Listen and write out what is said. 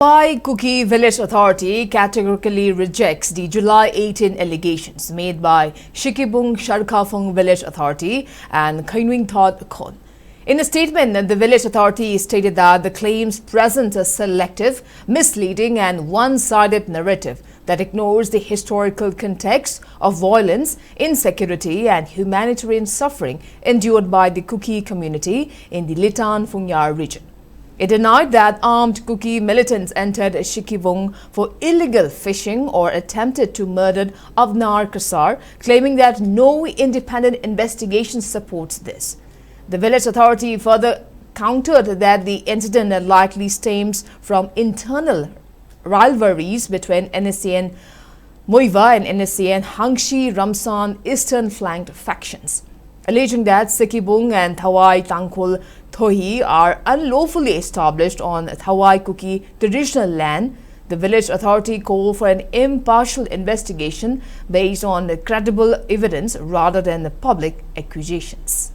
Thawai Kuki Village Authority categorically rejects the July 18 allegations made by Sikibung Sharkhafung Village Authority and Kainuing Thod Khon. In a statement, the village authority stated that the claims present a selective, misleading and one-sided narrative that ignores the historical context of violence, insecurity and humanitarian suffering endured by the Kuki community in the Litan Phunyar region. It denied that armed Kuki militants entered Sikibung for illegal fishing or attempted to murder Avnar Kasar, claiming that no independent investigation supports this. The village authority further countered that the incident likely stems from internal rivalries between NSCN Muiva and NSCN Hangshi Ramsan Eastern Flank factions, alleging that Sikibung and Thawai Tangkul Thohi are unlawfully established on Thawai Kuki traditional land. The village authority called for an impartial investigation based on credible evidence rather than public accusations.